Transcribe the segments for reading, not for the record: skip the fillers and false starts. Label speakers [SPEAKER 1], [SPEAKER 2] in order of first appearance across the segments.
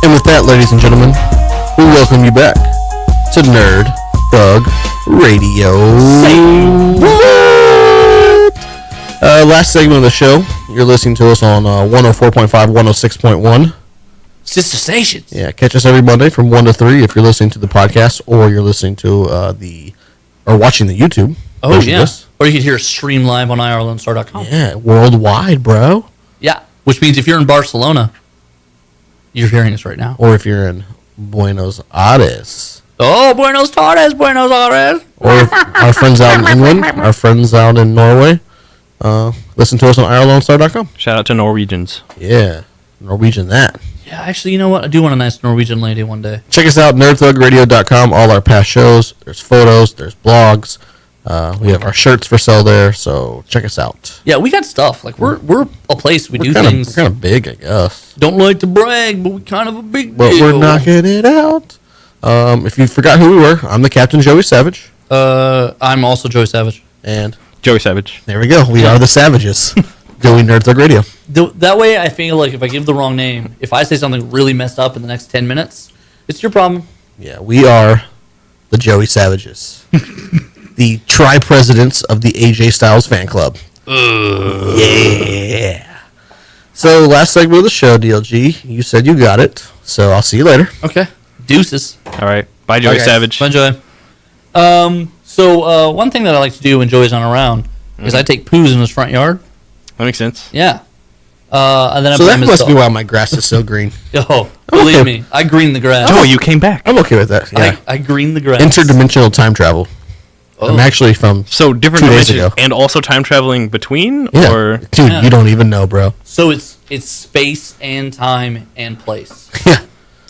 [SPEAKER 1] And with that, ladies and gentlemen, we welcome you back to Nerd Thug Radio.
[SPEAKER 2] Say what?
[SPEAKER 1] Last segment of the show, you're listening to us on 104.5, 106.1.
[SPEAKER 2] Sister stations.
[SPEAKER 1] Yeah, catch us every Monday from 1 to 3 if you're listening to the podcast or you're listening to or watching the YouTube.
[SPEAKER 2] Oh, yeah. Or you can hear us stream live on IRLoneStar.com.
[SPEAKER 1] Yeah, worldwide, bro.
[SPEAKER 2] Yeah, which means if you're in Barcelona, you're hearing us right now.
[SPEAKER 1] Or if you're in Buenos Aires.
[SPEAKER 2] Oh, Buenos Aires, Buenos Aires.
[SPEAKER 1] Or if our friends out in England, our friends out in Norway, listen to us on IRLoneStar.com.
[SPEAKER 3] Shout out to Norwegians.
[SPEAKER 1] Yeah, Norwegian that.
[SPEAKER 2] Yeah, actually, you know what? I do want a nice Norwegian lady one day.
[SPEAKER 1] Check us out, nerdthugradio.com, all our past shows. There's photos, there's blogs. We have our shirts for sale there, so check us out.
[SPEAKER 2] Yeah, we got stuff. Like, we're a place we do
[SPEAKER 1] kinda,
[SPEAKER 2] things.
[SPEAKER 1] We're kind of big, I guess.
[SPEAKER 2] Don't like to brag, but we're kind of a big
[SPEAKER 1] But
[SPEAKER 2] deal.
[SPEAKER 1] we're knocking it out. If you forgot who we were, I'm the Captain Joey Savage.
[SPEAKER 2] I'm also Joey Savage.
[SPEAKER 1] And
[SPEAKER 3] Joey Savage.
[SPEAKER 1] there we go. We are the Savages. Joey Nerd Thug Radio.
[SPEAKER 2] That way, I feel like if I give the wrong name, if I say something really messed up in the next 10 minutes, it's your problem.
[SPEAKER 1] Yeah, we are the Joey Savages. The tri-presidents of the AJ Styles fan club. Yeah. So, last segment of the show, DLG, you said you got it. So, I'll see you later.
[SPEAKER 2] Okay. Deuces.
[SPEAKER 3] All right. Bye, Joey
[SPEAKER 1] Okay.
[SPEAKER 3] Savage.
[SPEAKER 2] Bye, Joey. So, one thing that I like to do when Joey's not around is I take poos in his front yard.
[SPEAKER 3] That makes sense.
[SPEAKER 2] Yeah. And then I
[SPEAKER 1] So,
[SPEAKER 2] blame
[SPEAKER 1] that
[SPEAKER 2] his
[SPEAKER 1] must be
[SPEAKER 2] dog.
[SPEAKER 1] why my grass is so green.
[SPEAKER 2] Oh, believe
[SPEAKER 1] okay.
[SPEAKER 2] me, I green the grass.
[SPEAKER 3] Joey, you came back.
[SPEAKER 1] I'm okay with that. Yeah.
[SPEAKER 2] I green the grass.
[SPEAKER 1] Interdimensional time travel.
[SPEAKER 2] Oh.
[SPEAKER 1] I'm actually from...
[SPEAKER 3] So different
[SPEAKER 1] 2 days
[SPEAKER 3] dimensions
[SPEAKER 1] ago.
[SPEAKER 3] and also time traveling between?
[SPEAKER 1] Yeah.
[SPEAKER 3] Or
[SPEAKER 1] Dude,
[SPEAKER 2] Yeah.
[SPEAKER 1] you don't even know, bro.
[SPEAKER 2] So it's space and time and place.
[SPEAKER 1] Yeah.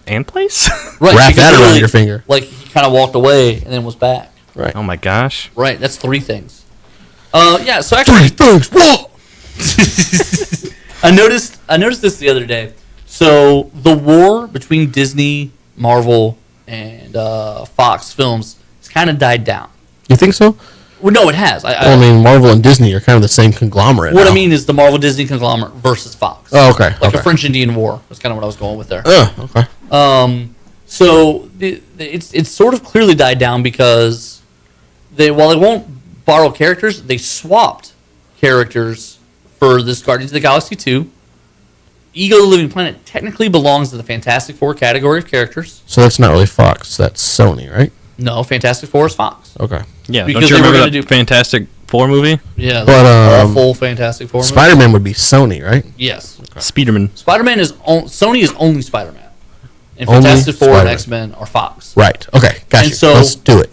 [SPEAKER 3] and place?
[SPEAKER 2] Right.
[SPEAKER 1] Wrap
[SPEAKER 2] because
[SPEAKER 1] that around
[SPEAKER 2] literally,
[SPEAKER 1] your finger.
[SPEAKER 2] Like, he kind of walked away and then was back.
[SPEAKER 1] Right.
[SPEAKER 3] Oh my gosh.
[SPEAKER 2] Right, that's 3 things. Yeah, so actually...
[SPEAKER 1] 3 things. Whoa!
[SPEAKER 2] I noticed this the other day. So the war between Disney, Marvel, and Fox films has kind of died down.
[SPEAKER 1] You think so?
[SPEAKER 2] Well, no, it has.
[SPEAKER 1] I mean, Marvel and Disney are kind of the same conglomerate
[SPEAKER 2] What
[SPEAKER 1] now.
[SPEAKER 2] I mean is the Marvel Disney conglomerate versus Fox.
[SPEAKER 1] Oh, okay.
[SPEAKER 2] Like
[SPEAKER 1] okay.
[SPEAKER 2] a French Indian War. That's kind of what I was going with there.
[SPEAKER 1] Oh, okay.
[SPEAKER 2] So it's sort of clearly died down because while they won't borrow characters, they swapped characters for this Guardians of the Galaxy 2. Ego the Living Planet technically belongs to the Fantastic Four category of characters.
[SPEAKER 1] So that's not really Fox. That's Sony, right?
[SPEAKER 2] No, Fantastic Four is Fox.
[SPEAKER 1] Okay.
[SPEAKER 3] Yeah.
[SPEAKER 2] Because
[SPEAKER 3] Don't you
[SPEAKER 2] they were
[SPEAKER 3] remember
[SPEAKER 2] gonna
[SPEAKER 3] that
[SPEAKER 2] do-
[SPEAKER 3] Fantastic Four movie?
[SPEAKER 2] Yeah,
[SPEAKER 1] But,
[SPEAKER 2] the awful Fantastic Four movie.
[SPEAKER 1] Spider-Man would be Sony, right?
[SPEAKER 2] Yes.
[SPEAKER 3] Spiderman.
[SPEAKER 2] Spider-Man is Sony is only Spider-Man. And
[SPEAKER 1] Only
[SPEAKER 2] Fantastic Four and
[SPEAKER 1] Spider-Man.
[SPEAKER 2] X-Men are Fox.
[SPEAKER 1] Right. Okay. Gotcha.
[SPEAKER 2] And so-
[SPEAKER 1] Let's do it.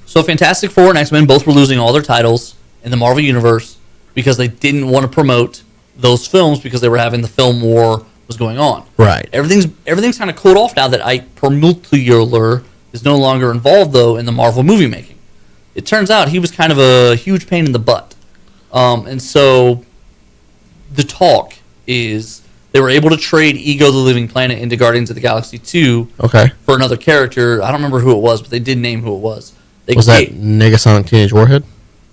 [SPEAKER 2] So Fantastic Four and X-Men both were losing all their titles in the Marvel Universe because they didn't want to promote those films because they were having the film war was going on.
[SPEAKER 1] Right.
[SPEAKER 2] Everything's kind of cooled off now that Ike Perlmutter is no longer involved, though, in the Marvel movie making. It turns out he was kind of a huge pain in the butt. And so the talk is they were able to trade Ego the Living Planet into Guardians of the Galaxy 2
[SPEAKER 1] Okay.
[SPEAKER 2] for another character. I don't remember who it was, but they did name who it was.
[SPEAKER 1] Was that Negasonic Teenage Warhead?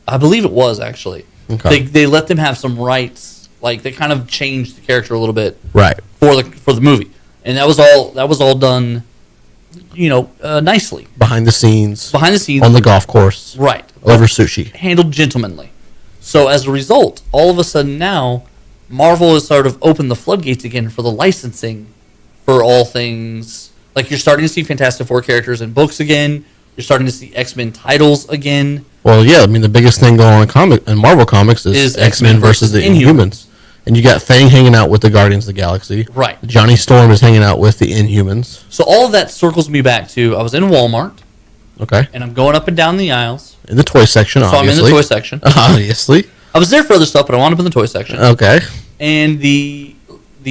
[SPEAKER 2] I believe it was, actually.
[SPEAKER 1] Okay.
[SPEAKER 2] They let them have some rights. Like, they kind of changed the character a little bit
[SPEAKER 1] Right.
[SPEAKER 2] for the movie. And that was all done, nicely.
[SPEAKER 1] Behind the scenes.
[SPEAKER 2] Behind the scenes.
[SPEAKER 1] On the golf course.
[SPEAKER 2] Right.
[SPEAKER 1] Over sushi.
[SPEAKER 2] Handled gentlemanly. So as a result, all of a sudden now, Marvel has sort of opened the floodgates again for the licensing for all things. Like, you're starting to see Fantastic Four characters in books again. You're starting to see X-Men titles again.
[SPEAKER 1] Well, yeah. I mean, the biggest thing going on in Marvel Comics is X-Men versus the Inhumans. And you got Fang hanging out with the Guardians of the Galaxy.
[SPEAKER 2] Right.
[SPEAKER 1] Johnny Storm is hanging out with the Inhumans.
[SPEAKER 2] So all of that circles me back to, I was in Walmart,
[SPEAKER 1] Okay.
[SPEAKER 2] and I'm going up and down the aisles.
[SPEAKER 1] In the toy section,
[SPEAKER 2] So
[SPEAKER 1] obviously.
[SPEAKER 2] I'm in the toy section.
[SPEAKER 1] Obviously.
[SPEAKER 2] I was there for other stuff, but I wound up in the toy section.
[SPEAKER 1] Okay.
[SPEAKER 2] And the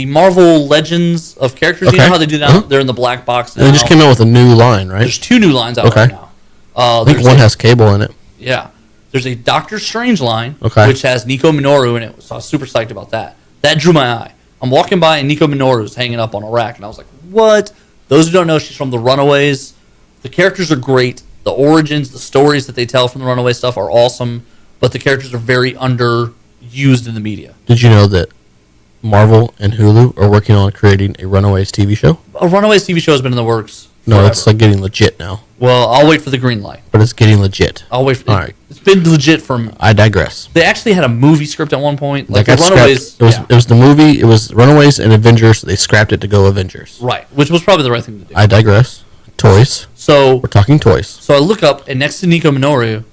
[SPEAKER 2] Marvel Legends of characters, you
[SPEAKER 1] Okay.
[SPEAKER 2] know how they do that?
[SPEAKER 1] Uh-huh.
[SPEAKER 2] They're in the black box now.
[SPEAKER 1] And they just came out with a new line, right?
[SPEAKER 2] There's 2 new lines out
[SPEAKER 1] Okay.
[SPEAKER 2] right now.
[SPEAKER 1] I think one has Cable in it.
[SPEAKER 2] Yeah. There's a Doctor Strange line,
[SPEAKER 1] Okay.
[SPEAKER 2] which has Nico Minoru in it, so I was super psyched about that. That drew my eye. I'm walking by, and Nico Minoru's hanging up on a rack, and I was like, what? Those who don't know, she's from The Runaways. The characters are great. The origins, the stories that they tell from the Runaway stuff are awesome, but the characters are very underused in the media.
[SPEAKER 1] Did you know that Marvel and Hulu are working on creating a Runaways TV show.
[SPEAKER 2] A Runaways TV show has been in the works.
[SPEAKER 1] No,
[SPEAKER 2] forever.
[SPEAKER 1] it's like getting legit now,
[SPEAKER 2] Well, I'll wait for the green light.
[SPEAKER 1] but it's getting legit.
[SPEAKER 2] I'll wait.
[SPEAKER 1] All right.
[SPEAKER 2] It's been legit for.
[SPEAKER 1] I digress.
[SPEAKER 2] They actually had a movie script at one point. Like
[SPEAKER 1] That
[SPEAKER 2] the
[SPEAKER 1] got
[SPEAKER 2] Runaways.
[SPEAKER 1] scrapped. It was the movie. It was Runaways and Avengers. They scrapped it to go Avengers.
[SPEAKER 2] Right, which was probably the right thing to do.
[SPEAKER 1] I digress. Toys.
[SPEAKER 2] So
[SPEAKER 1] We're talking toys.
[SPEAKER 2] So I look up, and next to Nico Minoru,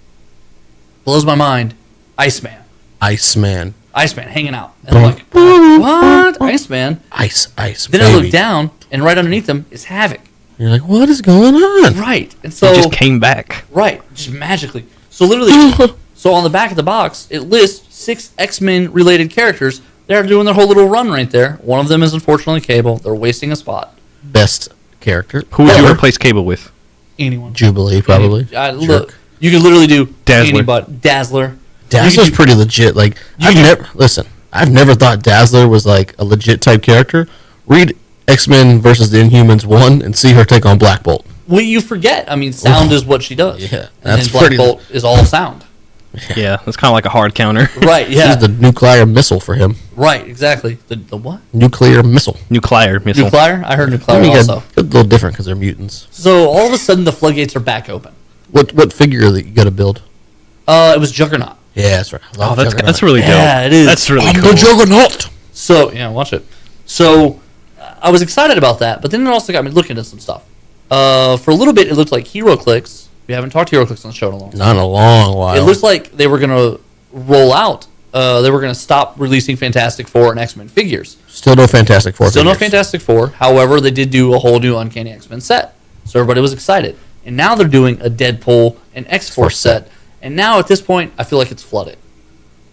[SPEAKER 2] blows my mind, Iceman.
[SPEAKER 1] Iceman.
[SPEAKER 2] Iceman hanging out. And I'm like, what? Iceman?
[SPEAKER 1] Ice,
[SPEAKER 2] Then
[SPEAKER 1] baby.
[SPEAKER 2] I look down, and right underneath him is Havoc.
[SPEAKER 1] You're like, what is going on?
[SPEAKER 2] Right. And so,
[SPEAKER 3] It just came back.
[SPEAKER 2] right, just magically. So literally, so on the back of the box, it lists 6 X-Men related characters. They're doing their whole little run right there. One of them is unfortunately Cable. They're wasting a spot.
[SPEAKER 1] Best character.
[SPEAKER 3] Who would you
[SPEAKER 1] ever.
[SPEAKER 3] replace Cable with?
[SPEAKER 2] Anyone.
[SPEAKER 1] Jubilee, probably.
[SPEAKER 2] Look, you can literally do
[SPEAKER 3] Dazzler.
[SPEAKER 2] anybody. Dazzler.
[SPEAKER 1] Dazzler's
[SPEAKER 2] You can
[SPEAKER 1] pretty legit. Like, I've never thought Dazzler was like a legit type character. Read X-Men versus the Inhumans 1 and see her take on Black Bolt.
[SPEAKER 2] Well, you forget. I mean, sound is what she does.
[SPEAKER 1] Yeah,
[SPEAKER 2] and
[SPEAKER 1] that's
[SPEAKER 2] then Black
[SPEAKER 1] pretty-
[SPEAKER 2] Bolt is all sound.
[SPEAKER 3] Yeah, it's kind of like a hard counter.
[SPEAKER 2] Right. Yeah.
[SPEAKER 1] She's the nuclear missile for him.
[SPEAKER 2] Right. Exactly. The what?
[SPEAKER 1] Nuclear missile.
[SPEAKER 3] Nuclear missile.
[SPEAKER 2] Nuclear? I heard nuclear
[SPEAKER 1] I mean,
[SPEAKER 2] also.
[SPEAKER 1] a little different because they're mutants.
[SPEAKER 2] So all of a sudden, the floodgates are back open.
[SPEAKER 1] What figure that you got to build?
[SPEAKER 2] It was Juggernaut.
[SPEAKER 1] Yeah, that's right. I love
[SPEAKER 3] Oh, that's
[SPEAKER 1] Juggernaut.
[SPEAKER 3] really dope.
[SPEAKER 2] Yeah, it is.
[SPEAKER 3] That's really
[SPEAKER 1] I'm
[SPEAKER 3] cool.
[SPEAKER 1] the Juggernaut.
[SPEAKER 2] So yeah, watch it. So I was excited about that, but then it also got me looking at some stuff. For a little bit, it looked like HeroClix. We haven't talked HeroClix on the show in a long time.
[SPEAKER 1] Not in a long while.
[SPEAKER 2] It looks like they were gonna roll out. They were gonna stop releasing Fantastic Four and X-Men figures.
[SPEAKER 1] Still no Fantastic Four.
[SPEAKER 2] Still no
[SPEAKER 1] figures.
[SPEAKER 2] Fantastic Four. However, they did do a whole new Uncanny X-Men set, so everybody was excited. And now they're doing a Deadpool and X-Force set. And now at this point, I feel like it's flooded.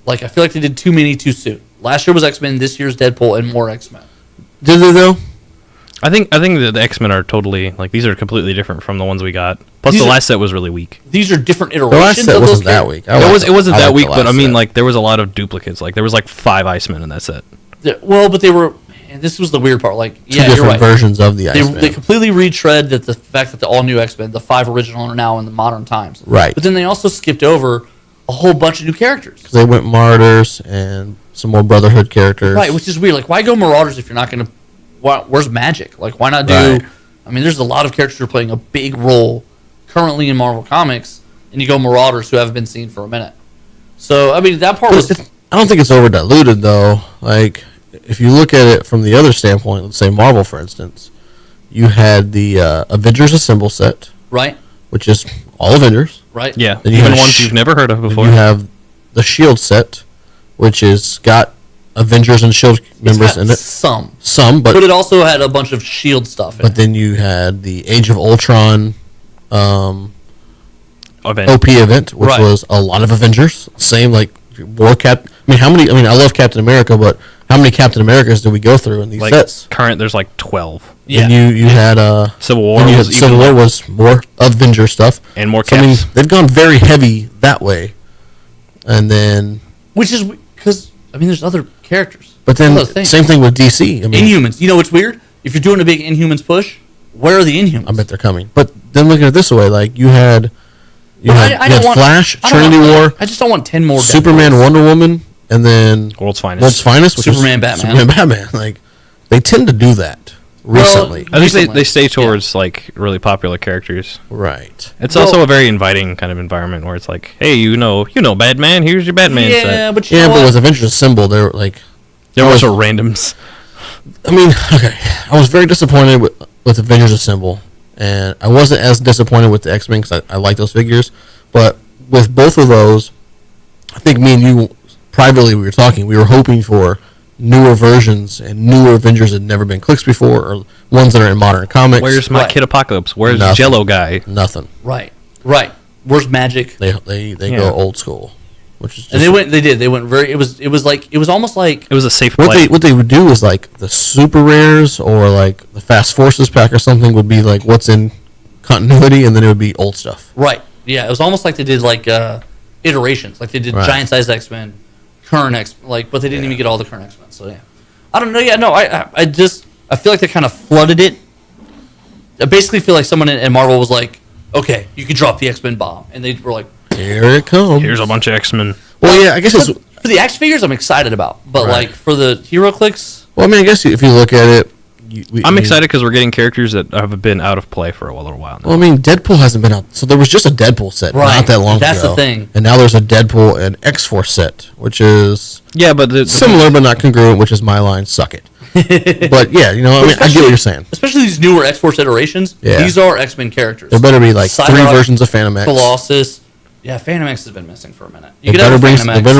[SPEAKER 2] Like I feel like they did too many too soon. Last year was X-Men. This year's Deadpool and more X-Men.
[SPEAKER 1] Did they though?
[SPEAKER 3] I think that the X-Men are totally, like, these are completely different from the ones we got. Plus,
[SPEAKER 2] These
[SPEAKER 3] the
[SPEAKER 2] are-
[SPEAKER 3] last set was really weak.
[SPEAKER 2] These are different
[SPEAKER 1] The
[SPEAKER 2] iterations
[SPEAKER 1] last set
[SPEAKER 2] of those
[SPEAKER 1] wasn't that
[SPEAKER 2] characters.
[SPEAKER 1] weak. I
[SPEAKER 3] It
[SPEAKER 1] like
[SPEAKER 3] wasn't
[SPEAKER 1] I
[SPEAKER 3] that
[SPEAKER 1] like
[SPEAKER 3] weak,
[SPEAKER 1] the
[SPEAKER 3] but I
[SPEAKER 1] last
[SPEAKER 3] mean,
[SPEAKER 1] set.
[SPEAKER 3] like, there was a lot of duplicates. Like, there was like 5 Icemen in that set.
[SPEAKER 2] Well, but they were. And this was the weird part. Like,
[SPEAKER 1] two
[SPEAKER 2] yeah, you're
[SPEAKER 1] different
[SPEAKER 2] right.
[SPEAKER 1] versions of the
[SPEAKER 2] They
[SPEAKER 1] Iceman.
[SPEAKER 2] completely retread that the fact that the all new X-Men, the 5 original, are now in the modern times.
[SPEAKER 1] Right.
[SPEAKER 2] But then they also skipped over a whole bunch of new characters.
[SPEAKER 1] They went Martyrs and some more Brotherhood characters.
[SPEAKER 2] Right, which is weird. Like, why go Marauders if you're not going to? Where's Magic? Like, why not do?
[SPEAKER 1] Right.
[SPEAKER 2] I mean, there's a lot of characters who are playing a big role currently in Marvel Comics, and you go Marauders who haven't been seen for a minute. So, I mean, that part was.
[SPEAKER 1] I don't think it's over diluted though. Like if you look at it from the other standpoint, let's say Marvel, for instance, you had the Avengers Assemble set,
[SPEAKER 2] Right,
[SPEAKER 1] which is all Avengers.
[SPEAKER 2] right.
[SPEAKER 3] Yeah,
[SPEAKER 1] Then you
[SPEAKER 3] even
[SPEAKER 1] had
[SPEAKER 3] ones you've never heard of
[SPEAKER 1] Then
[SPEAKER 3] before.
[SPEAKER 1] you have the Shield set, which is got Avengers and Shield
[SPEAKER 2] It's
[SPEAKER 1] members
[SPEAKER 2] got
[SPEAKER 1] in it.
[SPEAKER 2] some,
[SPEAKER 1] But
[SPEAKER 2] but it also had a bunch of Shield stuff in it.
[SPEAKER 1] then you had the Age of Ultron
[SPEAKER 3] Event.
[SPEAKER 1] OP event, which
[SPEAKER 2] Right.
[SPEAKER 1] was a lot of Avengers. Same like War Cap. I mean, how many? I mean, I love Captain America, but how many Captain Americas did we go through in these
[SPEAKER 3] Like,
[SPEAKER 1] sets?
[SPEAKER 3] current, there's like 12.
[SPEAKER 2] Yeah.
[SPEAKER 1] And you had
[SPEAKER 3] Civil War
[SPEAKER 1] and you had
[SPEAKER 3] was
[SPEAKER 1] Civil
[SPEAKER 3] even
[SPEAKER 1] War was more Avenger stuff.
[SPEAKER 3] and more
[SPEAKER 1] So, I mean,
[SPEAKER 3] caps.
[SPEAKER 1] they've gone very heavy that way, and then
[SPEAKER 2] Which is because I mean, there's other characters.
[SPEAKER 1] but then
[SPEAKER 2] Other things.
[SPEAKER 1] same thing with DC. I mean,
[SPEAKER 2] Inhumans. You know what's weird? If you're doing a big Inhumans push, where are the Inhumans?
[SPEAKER 1] I bet they're coming. But then look at it this way: like you had you had Flash,
[SPEAKER 2] I don't
[SPEAKER 1] Trinity
[SPEAKER 2] want-
[SPEAKER 1] War,
[SPEAKER 2] I just don't want 10 more.
[SPEAKER 1] Superman,
[SPEAKER 2] Deadpools.
[SPEAKER 1] Wonder Woman, and then
[SPEAKER 3] World's Finest.
[SPEAKER 1] World's Finest, which
[SPEAKER 2] Superman,
[SPEAKER 1] is
[SPEAKER 2] Batman.
[SPEAKER 1] Superman, Batman. Like they tend to do that recently,
[SPEAKER 3] I think
[SPEAKER 2] recently.
[SPEAKER 3] they stay towards like really popular characters.
[SPEAKER 1] right?
[SPEAKER 3] It's
[SPEAKER 2] Well-
[SPEAKER 3] also a very inviting kind of environment where it's like, hey, you know Batman. Here's your Batman
[SPEAKER 2] Yeah,
[SPEAKER 3] set.
[SPEAKER 2] but you
[SPEAKER 1] Yeah,
[SPEAKER 2] know
[SPEAKER 1] but
[SPEAKER 2] what?
[SPEAKER 1] with Avengers Assemble, they're like,
[SPEAKER 3] There were
[SPEAKER 1] was-
[SPEAKER 3] also randoms.
[SPEAKER 1] I mean, okay, I was very disappointed with Avengers Assemble, and I wasn't as disappointed with the X-Men because I like those figures, but with both of those, I think me and you privately we were talking. We were hoping for newer versions and newer Avengers that had never been clicks before, or ones that are in modern comics.
[SPEAKER 3] Where's my
[SPEAKER 2] Right.
[SPEAKER 3] Kid Apocalypse? Where's
[SPEAKER 1] Nothing.
[SPEAKER 3] Jello Guy?
[SPEAKER 1] Nothing.
[SPEAKER 2] right. Where's Magic?
[SPEAKER 1] They
[SPEAKER 3] Yeah.
[SPEAKER 1] go old school, which is just
[SPEAKER 2] And they went very. It was almost like
[SPEAKER 3] It was a safe
[SPEAKER 1] what
[SPEAKER 3] play.
[SPEAKER 1] they would do is like the super rares or like the Fast Forces pack or something would be like what's in continuity, and then it would be old stuff.
[SPEAKER 2] right. Yeah, it was almost like they did like iterations. Like they did
[SPEAKER 1] Right.
[SPEAKER 2] giant size X-Men, current X, like, but they didn't even get all the current X-Men. So yeah, I don't know. Yeah, no, I feel like they kind of flooded it. I basically feel like someone at Marvel was like, okay, you can drop the X-Men bomb, and they were like,
[SPEAKER 1] Here it comes.
[SPEAKER 3] Here's a bunch of X-Men.
[SPEAKER 1] Well, yeah, I guess it's
[SPEAKER 2] For the action figures, I'm excited about, but
[SPEAKER 1] Right.
[SPEAKER 2] like for the hero clicks,
[SPEAKER 1] Well, I mean, I guess if you look at it,
[SPEAKER 3] I'm excited because we're getting characters that have been out of play for a little while now.
[SPEAKER 1] Well, I mean, Deadpool hasn't been out, so there was just a Deadpool set
[SPEAKER 2] Right.
[SPEAKER 1] not that long
[SPEAKER 2] That's
[SPEAKER 1] ago.
[SPEAKER 2] the thing.
[SPEAKER 1] And now there's a Deadpool and X-Force set, which is
[SPEAKER 3] Yeah, but the
[SPEAKER 1] similar but not congruent, which is my line. Suck it. But yeah, you know, I mean, I get what you're saying.
[SPEAKER 2] especially these newer X-Force iterations.
[SPEAKER 1] Yeah.
[SPEAKER 2] These are X-Men characters.
[SPEAKER 1] There better be like 3
[SPEAKER 2] Psylocke,
[SPEAKER 1] versions of Phantom X.
[SPEAKER 2] Colossus. Yeah, Phantom X has been missing for a minute.
[SPEAKER 1] They better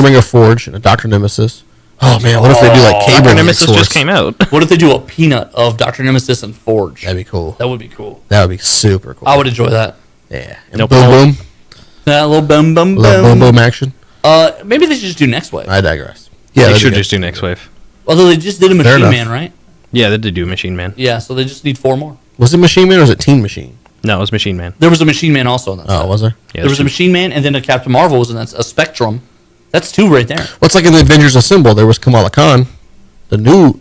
[SPEAKER 1] bring a Forge and a Doctor Nemesis. Oh man, what if they do like Cable
[SPEAKER 3] Dr.
[SPEAKER 1] and
[SPEAKER 3] Nemesis
[SPEAKER 1] X-Force?
[SPEAKER 3] just came out.
[SPEAKER 2] What if they do a peanut of Dr. Nemesis and Forge?
[SPEAKER 1] That'd be cool.
[SPEAKER 2] That would be cool.
[SPEAKER 1] That would be super cool.
[SPEAKER 2] I would enjoy that.
[SPEAKER 1] Yeah. And
[SPEAKER 3] No
[SPEAKER 1] boom,
[SPEAKER 3] problem.
[SPEAKER 1] boom,
[SPEAKER 2] That little boom, boom,
[SPEAKER 1] little boom, boom action.
[SPEAKER 2] Maybe they should just do Next Wave.
[SPEAKER 1] I digress.
[SPEAKER 3] Yeah, they
[SPEAKER 1] that'd be
[SPEAKER 3] should
[SPEAKER 1] good.
[SPEAKER 3] just do Next Wave.
[SPEAKER 2] Although they just did a
[SPEAKER 1] Fair
[SPEAKER 2] Machine
[SPEAKER 1] enough.
[SPEAKER 2] Man, right?
[SPEAKER 3] Yeah, they did do Machine Man.
[SPEAKER 2] Yeah, so they just need 4 more.
[SPEAKER 1] Was it Machine Man or was it Teen Machine?
[SPEAKER 3] No, it was Machine Man.
[SPEAKER 2] There was a Machine Man also in that.
[SPEAKER 1] Oh,
[SPEAKER 2] set.
[SPEAKER 1] was there?
[SPEAKER 3] Yeah,
[SPEAKER 2] There was a Machine Man, and then a Captain Marvel was in that. A Spectrum. That's 2 right there.
[SPEAKER 1] Well, it's like in the Avengers Assemble, there was Kamala Khan, the new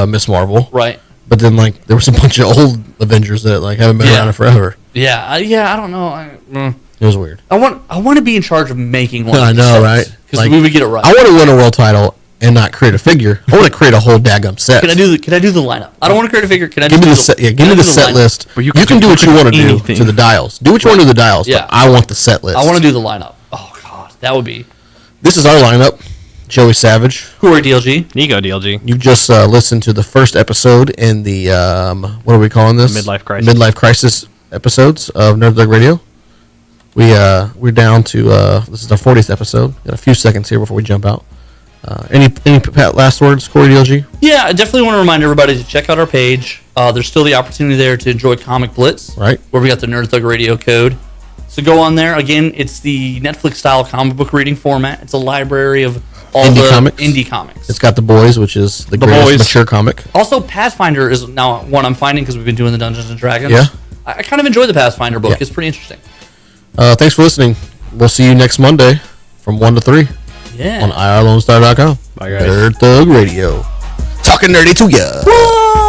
[SPEAKER 1] Miss Marvel,
[SPEAKER 2] Right.
[SPEAKER 1] but then like there was a bunch of old Avengers that like haven't been
[SPEAKER 2] Yeah.
[SPEAKER 1] around in forever.
[SPEAKER 2] Yeah. I don't know.
[SPEAKER 1] It was weird.
[SPEAKER 2] I want to be in charge of making one.
[SPEAKER 1] I know, right?
[SPEAKER 2] Because
[SPEAKER 1] Like,
[SPEAKER 2] we would get it right.
[SPEAKER 1] I want to win a world title and not create a figure. I want to create a whole daggum set.
[SPEAKER 2] Can I do the lineup? I don't want to create a figure. Can I
[SPEAKER 1] Give
[SPEAKER 2] just
[SPEAKER 1] me
[SPEAKER 2] do
[SPEAKER 1] the set. Yeah,
[SPEAKER 2] can
[SPEAKER 1] give
[SPEAKER 2] I
[SPEAKER 1] me the
[SPEAKER 2] do
[SPEAKER 1] set
[SPEAKER 2] lineup?
[SPEAKER 1] list.
[SPEAKER 3] But
[SPEAKER 1] You
[SPEAKER 3] you
[SPEAKER 1] can do what you want to do
[SPEAKER 3] anything.
[SPEAKER 1] to the dials. Do what you want to the dials.
[SPEAKER 2] Yeah.
[SPEAKER 1] But I want the set list.
[SPEAKER 2] I want to do the lineup. Oh God, that would be
[SPEAKER 1] This is our lineup. Joey Savage.
[SPEAKER 2] Corey DLG.
[SPEAKER 3] Nico DLG.
[SPEAKER 1] You just listened to the first episode in the what are we calling this?
[SPEAKER 3] Midlife Crisis.
[SPEAKER 1] Midlife Crisis episodes of Nerd Thug Radio. We're down to this is our 40th episode. Got a few seconds here before we jump out. Any last words, Corey DLG?
[SPEAKER 2] Yeah, I definitely want to remind everybody to check out our page. There's still the opportunity there to enjoy Comic Blitz,
[SPEAKER 1] Right.
[SPEAKER 2] where we got the Nerd Thug Radio code. So go on there. Again, it's the Netflix style comic book reading format. It's a library of all
[SPEAKER 1] Indie
[SPEAKER 2] the
[SPEAKER 1] comics?
[SPEAKER 2] indie comics.
[SPEAKER 1] It's got The Boys, which is the greatest
[SPEAKER 3] Boys.
[SPEAKER 1] mature comic.
[SPEAKER 2] Also, Pathfinder is now one I'm finding because we've been doing the Dungeons and Dragons.
[SPEAKER 1] Yeah.
[SPEAKER 2] I kind of enjoy the Pathfinder book.
[SPEAKER 1] Yeah.
[SPEAKER 2] It's pretty interesting.
[SPEAKER 1] Thanks for listening. We'll see you next Monday from 1 to 3
[SPEAKER 2] Yeah.
[SPEAKER 1] on IRLoneStar.com.
[SPEAKER 3] Bye, guys.
[SPEAKER 1] Nerd Thug Radio. Talking nerdy to ya.
[SPEAKER 2] What?